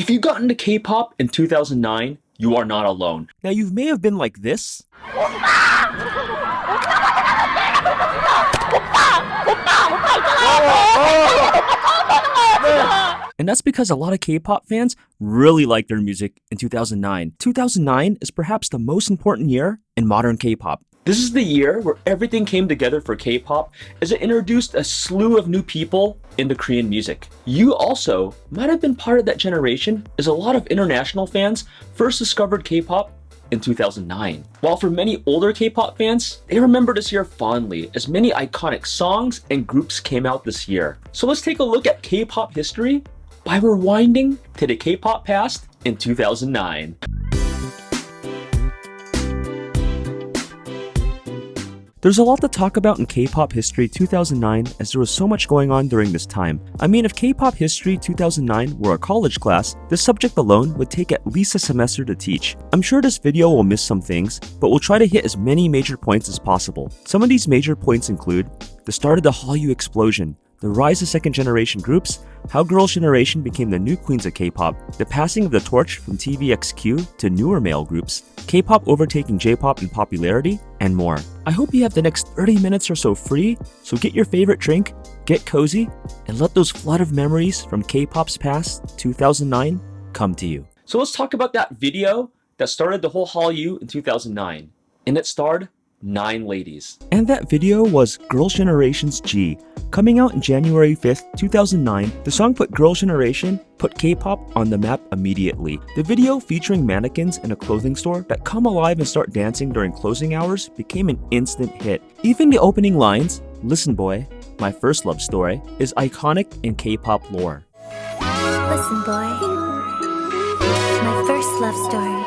If you got into K-pop in 2009, you are not alone. Now you may have been like this. And that's because a lot of K-pop fans really liked their music in 2009. 2009 is perhaps the most important year in modern K-pop. This is the year where everything came together for K-pop as it introduced a slew of new people into Korean music. You also might have been part of that generation as a lot of international fans first discovered K-pop in 2009. While for many older K-pop fans, they remember this year fondly as many iconic songs and groups came out this year. So let's take a look at K-pop history by rewinding to the K-pop past in 2009. There's a lot to talk about in K-pop history 2009 as there was so much going on during this time. I mean, if K-pop history 2009 were a college class, this subject alone would take at least a semester to teach. I'm sure this video will miss some things, but we'll try to hit as many major points as possible. Some of these major points include the start of the Hallyu explosion, the rise of second-generation groups, how Girls' Generation became the new queens of K-pop, the passing of the torch from TVXQ to newer male groups, K-pop overtaking J-pop in popularity, and more. I hope you have the next 30 minutes or so free, so get your favorite drink, get cozy, and let those flood of memories from K-pop's past 2009 come to you. So let's talk about that video that started the whole Hallyu in 2009, and it starred 9 ladies. And that video was Girls' Generation's Gee. Coming out in January 5th, 2009, the song put Girls' Generation put K-pop on the map immediately. The video featuring mannequins in a clothing store that come alive and start dancing during closing hours became an instant hit. Even the opening lines, "Listen boy, my first love story," is iconic in K-pop lore. Listen boy, my first love story.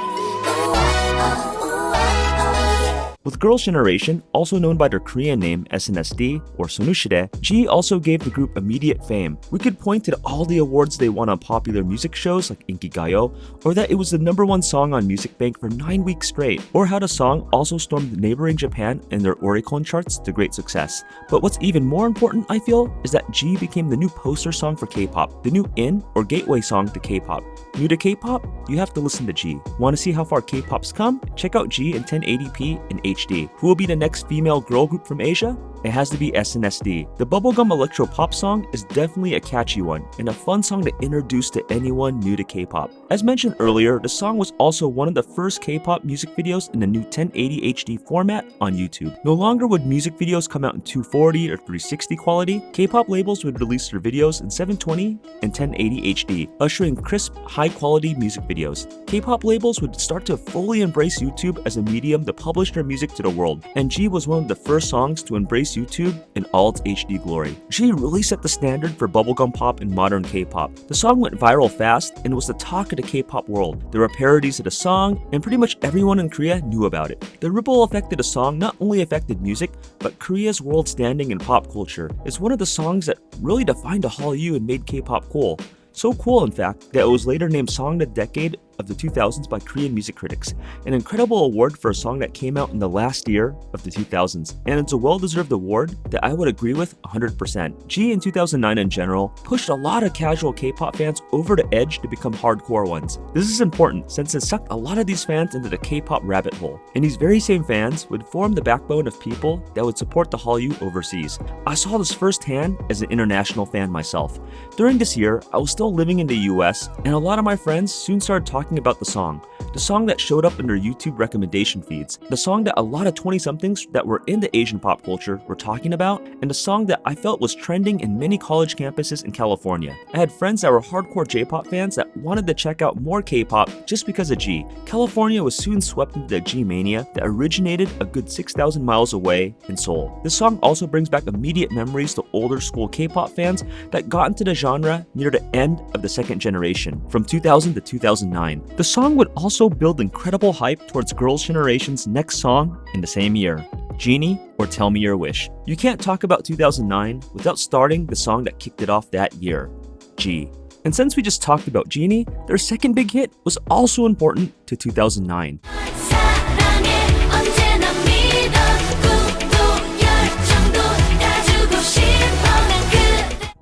With Girls' Generation, also known by their Korean name SNSD or Sonushide, Gee also gave the group immediate fame. We could point to all the awards they won on popular music shows like Inkigayo, or that it was the #1 song on Music Bank for 9 weeks straight, or how the song also stormed neighboring Japan in their Oricon charts to great success. But what's even more important, I feel, is that Gee became the new poster song for K-pop, the new in or gateway song to K-pop. New to K-pop? You have to listen to Gee. Want to see how far K-pop's come? Check out Gee in 1080p and HD. Who will be the next female girl group from Asia? It has to be SNSD. The bubblegum electro pop song is definitely a catchy one and a fun song to introduce to anyone new to K-pop. As mentioned earlier, the song was also one of the first K-pop music videos in the new 1080 HD format on YouTube. No longer would music videos come out in 240 or 360 quality. K-pop labels would release their videos in 720 and 1080 HD, ushering crisp, high-quality music videos. K-pop labels would start to fully embrace YouTube as a medium to publish their music to the world, and Gee was one of the first songs to embrace YouTube in all its HD glory. Gee really set the standard for bubblegum pop in modern K-pop. The song went viral fast and was the talk of the K-pop world. There were parodies of the song, and pretty much everyone in Korea knew about it. The ripple effect of the song not only affected music, but Korea's world standing in pop culture. It's one of the songs that really defined a Hallyu and made K-pop cool. So cool, in fact, that it was later named Song of the Decade of the 2000s by Korean music critics, an incredible award for a song that came out in the last year of the 2000s, and it's a well-deserved award that I would agree with 100%. Gee in 2009 in general pushed a lot of casual K-pop fans over the edge to become hardcore ones. This is important since it sucked a lot of these fans into the K-pop rabbit hole, and these very same fans would form the backbone of people that would support the Hallyu overseas. I saw this firsthand as an international fan myself. During this year, I was still living in the US, and a lot of my friends soon started talking about the song that showed up in their YouTube recommendation feeds, the song that a lot of 20-somethings that were into Asian pop culture were talking about, and the song that I felt was trending in many college campuses in California. I had friends that were hardcore J-pop fans that wanted to check out more K-pop just because of Gee. California was soon swept into the Gee mania that originated a good 6,000 miles away in Seoul. This song also brings back immediate memories to older school K-pop fans that got into the genre near the end of the second generation, from 2000 to 2009. The song would also build incredible hype towards Girls' Generation's next song in the same year, Genie or Tell Me Your Wish. You can't talk about 2009 without starting the song that kicked it off that year, Gee. And since we just talked about Genie, their second big hit was also important to 2009.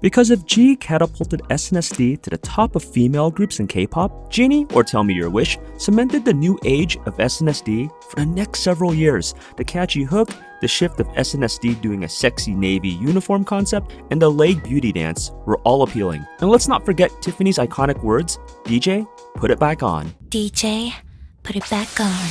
Because if Gee catapulted SNSD to the top of female groups in K-pop, Genie, or Tell Me Your Wish, cemented the new age of SNSD for the next several years. The catchy hook, the shift of SNSD doing a sexy navy uniform concept, and the leg beauty dance were all appealing. And let's not forget Tiffany's iconic words, DJ, put it back on. DJ, put it back on.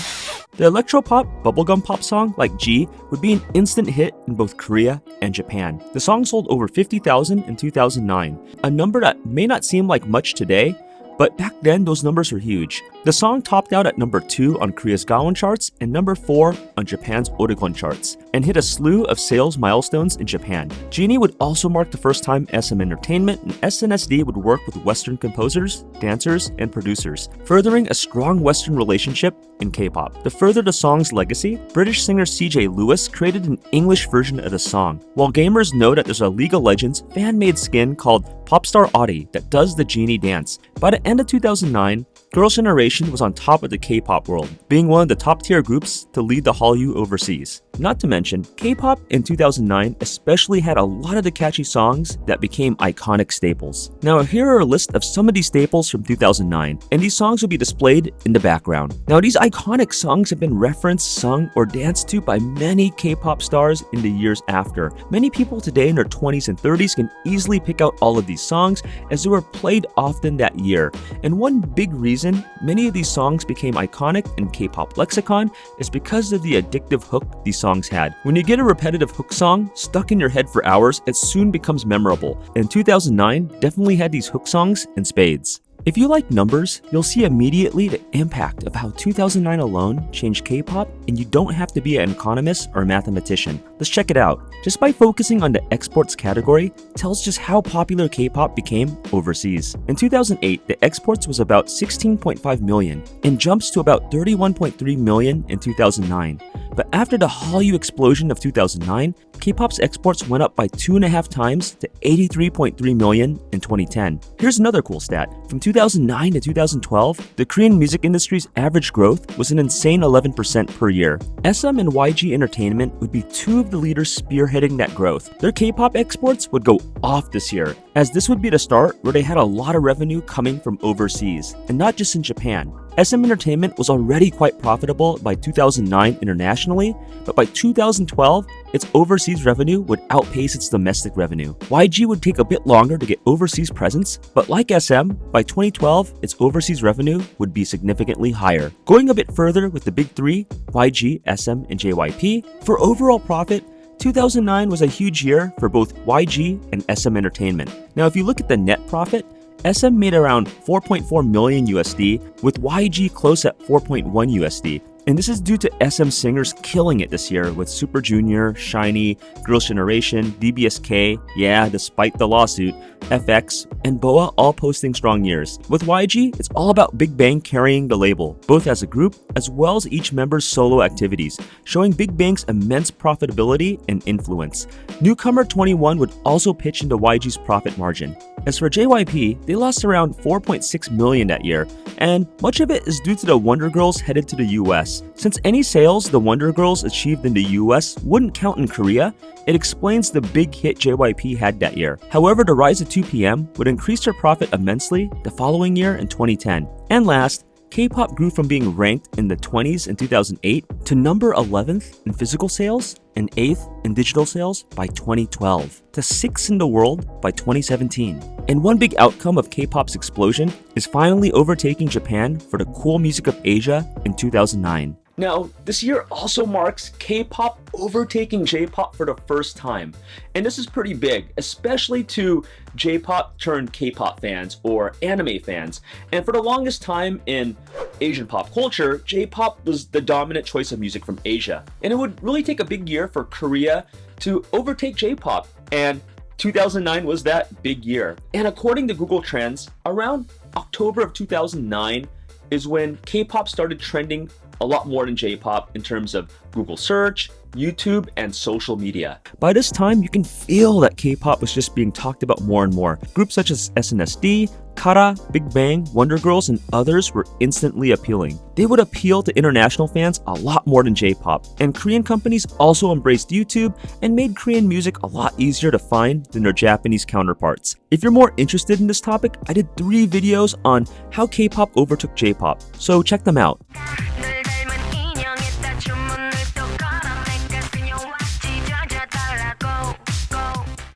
The electropop, bubblegum pop song like Gee would be an instant hit in both Korea and Japan. The song sold over 50,000 in 2009, a number that may not seem like much today, but back then those numbers were huge. The song topped out at number 2 on Korea's Gaon charts and number 4 on Japan's Oricon charts, and hit a slew of sales milestones in Japan. Genie would also mark the first time SM Entertainment and SNSD would work with Western composers, dancers, and producers, furthering a strong Western relationship in K-pop. To further the song's legacy, British singer CJ Lewis created an English version of the song. While gamers know that there's a League of Legends fan-made skin called Popstar Audie that does the Genie dance. By the end of 2009, Girls' Generation was on top of the K-pop world, being one of the top-tier groups to lead the Hallyu overseas. Not to mention, K-pop in 2009 especially had a lot of the catchy songs that became iconic staples. Now here are a list of some of these staples from 2009, and these songs will be displayed in the background. Now these iconic songs have been referenced, sung, or danced to by many K-pop stars in the years after. Many people today in their 20s and 30s can easily pick out all of these songs as they were played often that year. And one big reason many of these songs became iconic in K-pop lexicon is because of the addictive hook these songs had. When you get a repetitive hook song stuck in your head for hours, it soon becomes memorable. And 2009 definitely had these hook songs in spades. If you like numbers, you'll see immediately the impact of how 2009 alone changed K-pop, and you don't have to be an economist or a mathematician. Let's check it out. Just by focusing on the exports category, tells just how popular K-pop became overseas. In 2008, the exports was about 16.5 million and jumps to about 31.3 million in 2009. But after the Hallyu explosion of 2009, K-pop's exports went up by 2.5 times to 83.3 million in 2010. Here's another cool stat. From 2009 to 2012, the Korean music industry's average growth was an insane 11% per year. SM and YG Entertainment would be two of the leaders spearheading that growth. Their K-pop exports would go off this year, as this would be the start where they had a lot of revenue coming from overseas, and not just in Japan. SM Entertainment was already quite profitable by 2009 internationally, but by 2012, its overseas revenue would outpace its domestic revenue. YG would take a bit longer to get overseas presence, but like SM, by 2012, its overseas revenue would be significantly higher. Going a bit further with the big three, YG, SM, and JYP, for overall profit, 2009 was a huge year for both YG and SM Entertainment. Now if you look at the net profit, SM made around 4.4 million USD, with YG close at 4.1 USD. And this is due to SM singers killing it this year with Super Junior, SHINee, Girls' Generation, DBSK, yeah, despite the lawsuit, FX, and BoA all posting strong years. With YG, it's all about Big Bang carrying the label, both as a group as well as each member's solo activities, showing Big Bang's immense profitability and influence. Newcomer 21 would also pitch into YG's profit margin. As for JYP, they lost around 4.6 million that year, and much of it is due to the Wonder Girls headed to the US. Since any sales the Wonder Girls achieved in the US wouldn't count in Korea, it explains the big hit JYP had that year. However, the rise of 2PM would increase their profit immensely the following year in 2010. And last, K-pop grew from being ranked in the 20s in 2008 to number 11th in physical sales and 8th in digital sales by 2012, to 6th in the world by 2017. And one big outcome of K-pop's explosion is finally overtaking Japan for the cool music of Asia in 2009. Now, this year also marks K-pop overtaking J-pop for the first time. And this is pretty big, especially to J-pop turned K-pop fans or anime fans. And for the longest time in Asian pop culture, J-pop was the dominant choice of music from Asia. And it would really take a big year for Korea to overtake J-pop. And 2009 was that big year. And according to Google Trends, around October of 2009 is when K-pop started trending a lot more than J-pop in terms of Google search, YouTube, and social media. By this time, you can feel that K-pop was just being talked about more and more. Groups such as SNSD, Kara, Big Bang, Wonder Girls, and others were instantly appealing. They would appeal to international fans a lot more than J-pop, and Korean companies also embraced YouTube and made Korean music a lot easier to find than their Japanese counterparts. If you're more interested in this topic, I did 3 videos on how K-pop overtook J-pop, so check them out.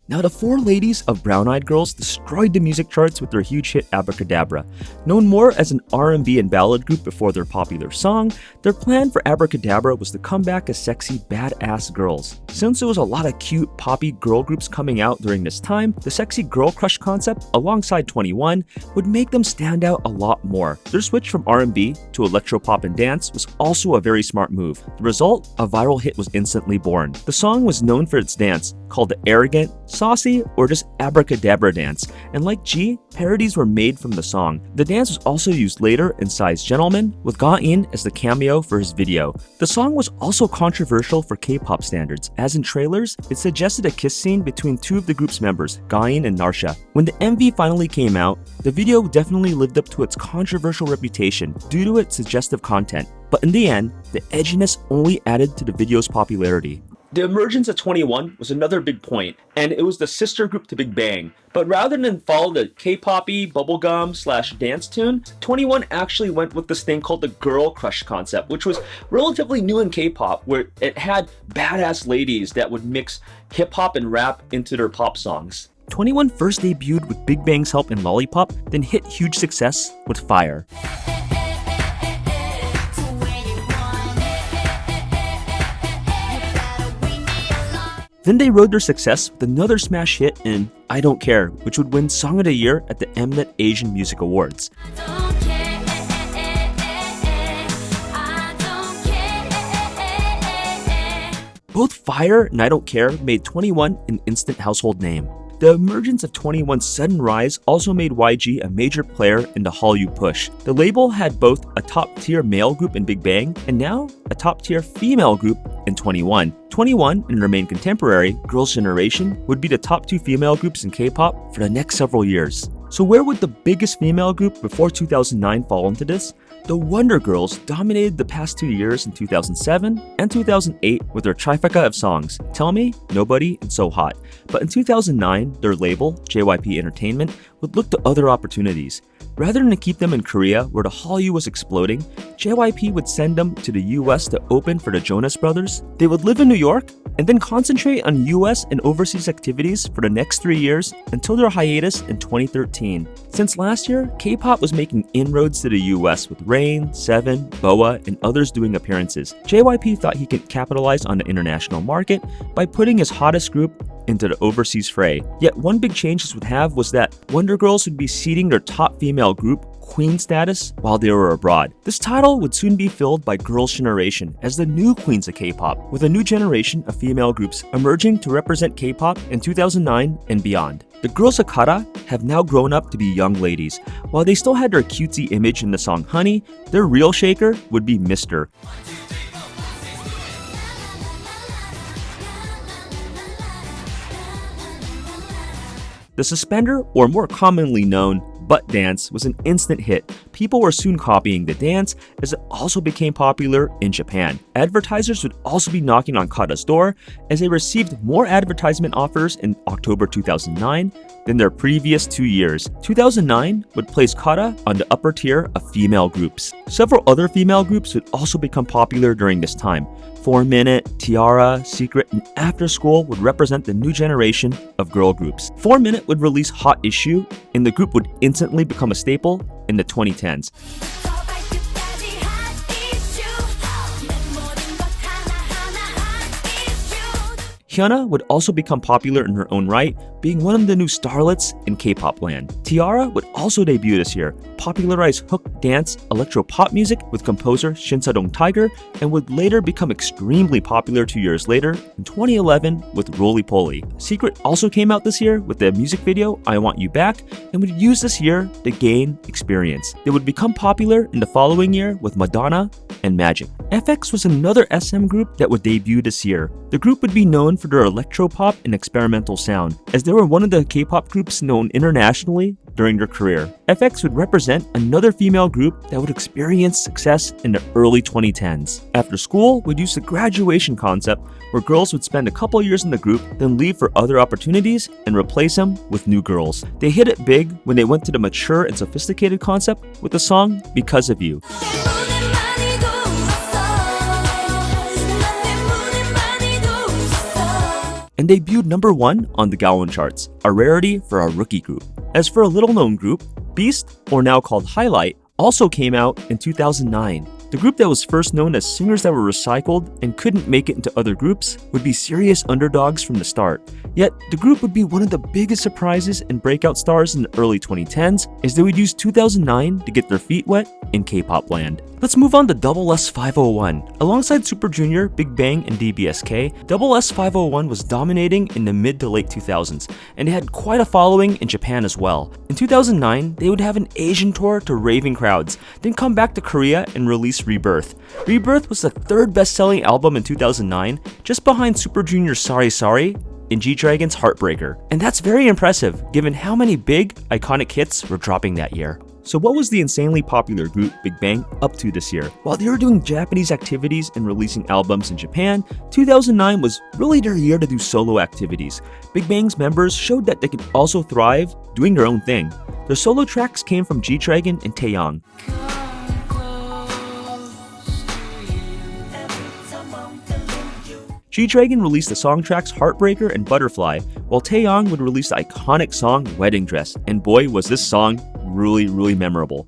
Now, the 4 ladies of Brown Eyed Girls destroyed the music charts with their huge hit Abracadabra. Known more as an R&B and ballad group before their popular song, their plan for Abracadabra was to come back as sexy, badass girls. Since there was a lot of cute, poppy girl groups coming out during this time, the sexy girl crush concept, alongside 21, would make them stand out a lot more. Their switch from R&B to electropop and dance was also a very smart move. The result? A viral hit was instantly born. The song was known for its dance, called the arrogant, saucy, or just Abracadabra dance, and like Gee, parodies were made from the song. The dance was also used later in Psy's Gentleman, with Ga-in as the cameo for his video. The song was also controversial for K-pop standards, as in trailers, it suggested a kiss scene between 2 of the group's members, Ga-in and Narsha. When the MV finally came out, the video definitely lived up to its controversial reputation due to its suggestive content, but in the end, the edginess only added to the video's popularity. The emergence of 21 was another big point, and it was the sister group to Big Bang. But rather than follow the K-poppy bubblegum / dance tune, 21 actually went with this thing called the girl crush concept, which was relatively new in K-pop, where it had badass ladies that would mix hip-hop and rap into their pop songs. 21 first debuted with Big Bang's help in Lollipop, then hit huge success with Fire. Then they rode their success with another smash hit in I Don't Care, which would win Song of the Year at the Mnet Asian Music Awards. Both Fire and I Don't Care made 21 an instant household name. The emergence of 21's sudden rise also made YG a major player in the Hallyu push. The label had both a top-tier male group in Big Bang and now a top-tier female group in 21. 21 and their main contemporary, Girls' Generation, would be the top 2 female groups in K-pop for the next several years. So where would the biggest female group before 2009 fall into this? The Wonder Girls dominated the past 2 years in 2007 and 2008 with their trifecta of songs, Tell Me, Nobody, and So Hot. But in 2009, their label, JYP Entertainment, would look to other opportunities. Rather than keep them in Korea, where the Hallyu was exploding, JYP would send them to the US to open for the Jonas Brothers. They would live in New York and then concentrate on US and overseas activities for the next 3 years until their hiatus in 2013. Since last year, K-pop was making inroads to the US with Reins, Seven, BoA, and others doing appearances. JYP thought he could capitalize on the international market by putting his hottest group into the overseas fray. Yet one big change this would have was that Wonder Girls would be ceding their top female group queen status while they were abroad. This title would soon be filled by Girls' Generation as the new queens of K-pop, with a new generation of female groups emerging to represent K-pop in 2009 and beyond. The girls of Kara have now grown up to be young ladies. While they still had their cutesy image in the song Honey, their real shaker would be Mr. The suspender, or more commonly known, butt dance, was an instant hit. People were soon copying the dance as it also became popular in Japan. Advertisers would also be knocking on Kara's door as they received more advertisement offers in October 2009 than their previous 2 years. 2009 would place Kara on the upper tier of female groups. Several other female groups would also become popular during this time. 4 Minute, T-ara, Secret, and After School would represent the new generation of girl groups. 4 Minute would release Hot Issue, and the group would instantly become a staple in the 2010s. Hyuna would also become popular in her own right, being one of the new starlets in K-pop land. T-ara would also debut this year, popularize hook dance electro pop music with composer Shinsadong Tiger, and would later become extremely popular 2 years later in 2011 with Roly Poly. Secret also came out this year with the music video I Want You Back and would use this year to gain experience. They would become popular in the following year with Madonna and Magic. FX was another SM group that would debut this year. The group would be known for their electropop and experimental sound, as they were one of the K-pop groups known internationally during their career. FX would represent another female group that would experience success in the early 2010s. After school, we'd use the graduation concept where girls would spend a couple years in the group, then leave for other opportunities and replace them with new girls. They hit it big when they went to the mature and sophisticated concept with the song Because of You. And debuted #1 on the Gaon charts, a rarity for a rookie group. As for a little-known group, Beast, or now called Highlight, also came out in 2009. The group that was first known as singers that were recycled and couldn't make it into other groups would be serious underdogs from the start. Yet, the group would be one of the biggest surprises and breakout stars in the early 2010s as they would use 2009 to get their feet wet in K-pop land. Let's move on to SS501. Alongside Super Junior, Big Bang, and DBSK, SS501 was dominating in the mid to late 2000s, and they had quite a following in Japan as well. In 2009, they would have an Asian tour to raving crowds, then come back to Korea and release Rebirth. Rebirth was the third best-selling album in 2009, just behind Super Junior's Sorry Sorry and G-Dragon's Heartbreaker. And that's very impressive, given how many big, iconic hits were dropping that year. So what was the insanely popular group Big Bang up to this year? While they were doing Japanese activities and releasing albums in Japan, 2009 was really their year to do solo activities. Big Bang's members showed that they could also thrive doing their own thing. Their solo tracks came from G-Dragon and Taeyang. G-Dragon released the song tracks Heartbreaker and Butterfly, while Taeyang would release the iconic song Wedding Dress, and boy was this song really memorable.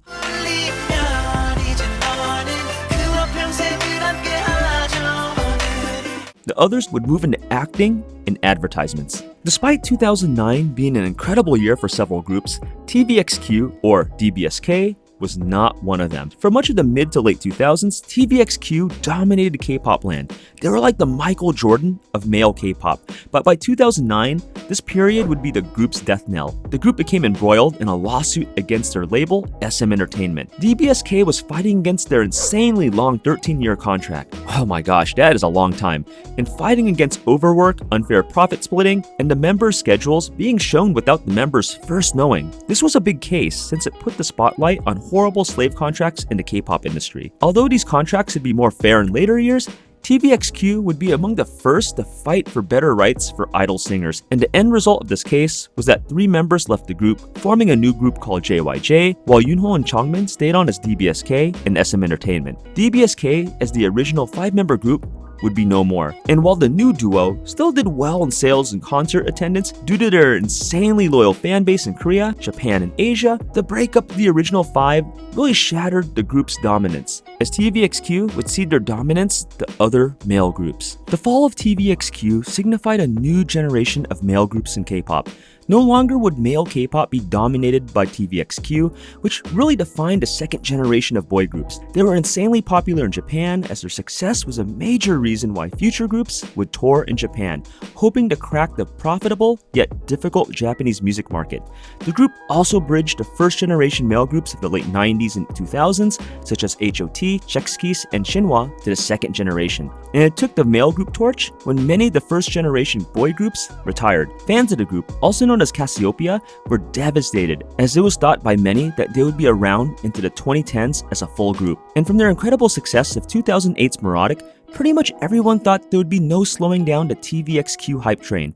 The others would move into acting and advertisements. Despite 2009 being an incredible year for several groups, TVXQ, or DBSK, was not one of them. For much of the mid to late 2000s, TVXQ dominated K-pop land. They were like the Michael Jordan of male K-pop, but by 2009, this period would be the group's death knell. The group became embroiled in a lawsuit against their label, SM Entertainment. DBSK was fighting against their insanely long 13-year contract. Oh my gosh, that is a long time. And fighting against overwork, unfair profit splitting, and the members' schedules being shown without the members first knowing. This was a big case since it put the spotlight on horrible slave contracts in the K-pop industry. Although these contracts would be more fair in later years, TVXQ would be among the first to fight for better rights for idol singers, and the end result of this case was that 3 members left the group, forming a new group called JYJ, while Yunho and Chongmin stayed on as DBSK and SM Entertainment. DBSK, as the original 5-member group, would be no more. And while the new duo still did well in sales and concert attendance due to their insanely loyal fan base in Korea, Japan, and Asia, the breakup of the original 5 really shattered the group's dominance, as TVXQ would cede their dominance to other male groups. The fall of TVXQ signified a new generation of male groups in K-pop. No longer would male K-pop be dominated by TVXQ, which really defined the second generation of boy groups. They were insanely popular in Japan, as their success was a major reason why future groups would tour in Japan, hoping to crack the profitable yet difficult Japanese music market. The group also bridged the first generation male groups of the late 90s and 2000s, such as HOT, Chexkies, and Shinhwa, to the second generation. And it took the male group torch when many of the first generation boy groups retired. Fans of the group, also known as Cassiopeia, were devastated, as it was thought by many that they would be around into the 2010s as a full group. And from their incredible success of 2008's Neurotic, pretty much everyone thought there would be no slowing down the TVXQ hype train.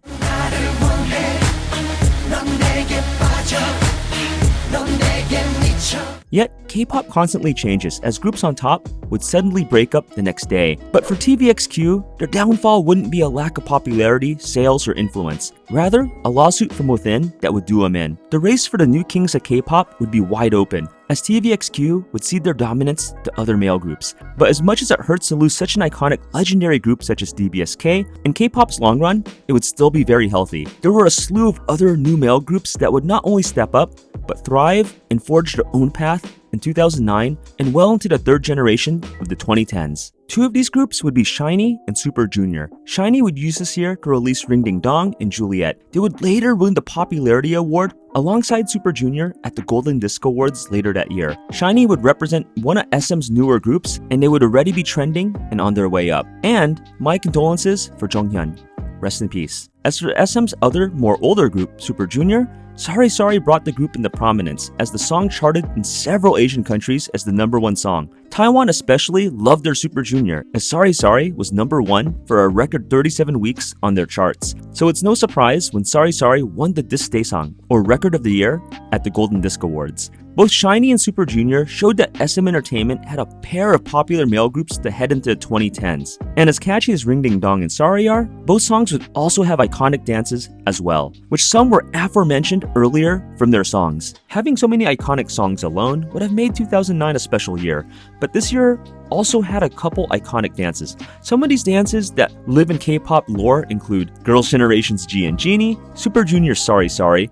Yet, K-pop constantly changes, as groups on top would suddenly break up the next day. But for TVXQ, their downfall wouldn't be a lack of popularity, sales, or influence. Rather, a lawsuit from within that would do them in. The race for the new kings of K-pop would be wide open, as TVXQ would cede their dominance to other male groups. But as much as it hurts to lose such an iconic, legendary group such as DBSK, in K-pop's long run, it would still be very healthy. There were a slew of other new male groups that would not only step up, but thrive and forge their own path in 2009 and well into the third generation of the 2010s. 2 of these groups would be SHINee and Super Junior. SHINee would use this year to release Ring Ding Dong and Juliet. They would later win the Popularity Award alongside Super Junior at the Golden Disc Awards later that year. SHINee would represent one of SM's newer groups, and they would already be trending and on their way up. And my condolences for Jonghyun. Rest in peace. As for SM's other, more older group, Super Junior, Sorry Sorry brought the group into prominence as the song charted in several Asian countries as the #1 song. Taiwan especially loved their Super Junior, as Sorry Sorry was #1 for a record 37 weeks on their charts. So it's no surprise when Sorry Sorry won the Disc Daesang, or Record of the Year, at the Golden Disc Awards. Both SHINee and Super Junior showed that SM Entertainment had a pair of popular male groups to head into the 2010s. And as catchy as Ring Ding Dong and Sorry are, both songs would also have iconic dances as well, which some were aforementioned earlier from their songs. Having so many iconic songs alone would have made 2009 a special year, but this year also had a couple iconic dances. Some of these dances that live in K-pop lore include Girls' Generation's Gee and Genie, Super Junior's Sorry Sorry,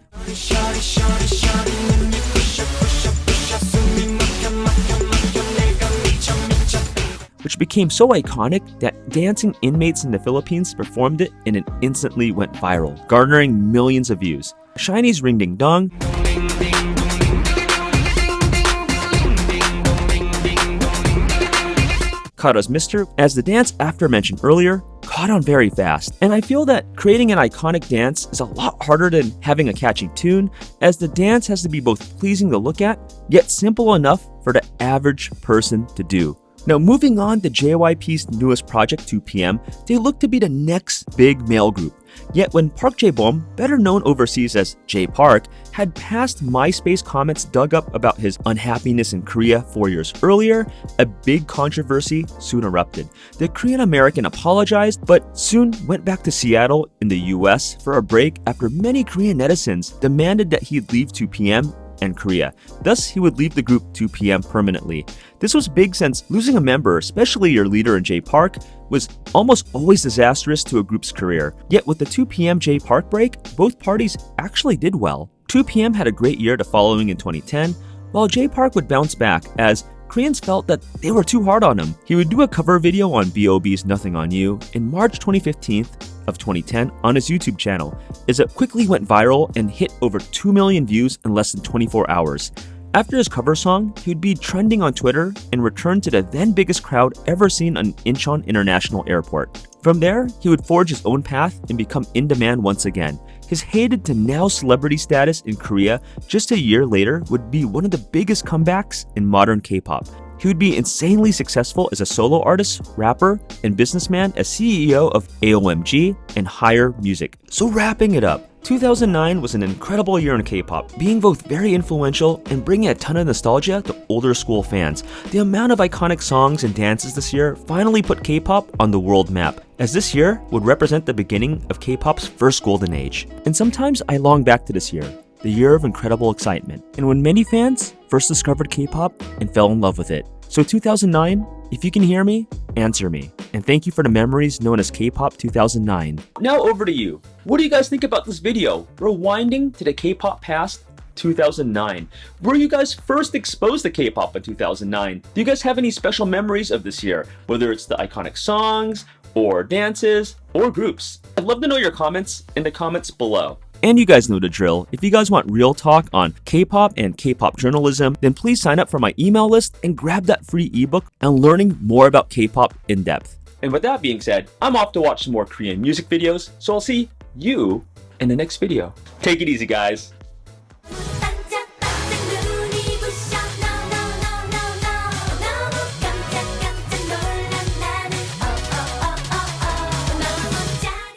which became so iconic that dancing inmates in the Philippines performed it and it instantly went viral, garnering millions of views. SHINee's Ring Ding Dong, Kara's Mister, as the dance aforementioned earlier, caught on very fast. And I feel that creating an iconic dance is a lot harder than having a catchy tune, as the dance has to be both pleasing to look at, yet simple enough for the average person to do. Now moving on to JYP's newest project, 2PM, they look to be the next big male group. Yet when Park Jae-bom, better known overseas as J Park, had past MySpace comments dug up about his unhappiness in Korea 4 years earlier, a big controversy soon erupted. The Korean American apologized, but soon went back to Seattle in the US for a break after many Korean netizens demanded that he leave 2PM and Korea. Thus, he would leave the group 2PM permanently. This was big since losing a member, especially your leader in J Park, was almost always disastrous to a group's career. Yet with the 2PM J Park break, both parties actually did well. 2PM had a great year the following in 2010, while J Park would bounce back as Koreans felt that they were too hard on him. He would do a cover video on B.O.B's Nothing on You in March 2015 of 2010 on his YouTube channel, as it quickly went viral and hit over 2 million views in less than 24 hours. After his cover song, he would be trending on Twitter and return to the then biggest crowd ever seen on Incheon International Airport. From there, he would forge his own path and become in demand once again. His hated to now celebrity status in Korea just a year later would be one of the biggest comebacks in modern K-pop. He would be insanely successful as a solo artist, rapper, and businessman as CEO of AOMG and Higher Music. So wrapping it up, 2009 was an incredible year in K-pop, being both very influential and bringing a ton of nostalgia to older school fans. The amount of iconic songs and dances this year finally put K-pop on the world map, as this year would represent the beginning of K-pop's first golden age. And sometimes I long back to this year, the year of incredible excitement, and when many fans first discovered K-pop and fell in love with it. So 2009, if you can hear me, answer me. And thank you for the memories known as K-pop 2009. Now over to you. What do you guys think about this video? Rewinding to the K-pop past 2009. Were you guys first exposed to K-pop in 2009? Do you guys have any special memories of this year? Whether it's the iconic songs, or dances, or groups? I'd love to know your comments in the comments below. And you guys know the drill. If you guys want real talk on K-pop and K-pop journalism, then please sign up for my email list and grab that free ebook on learning more about K-pop in depth. And with that being said, I'm off to watch some more Korean music videos, so I'll see you in the next video. Take it easy, guys.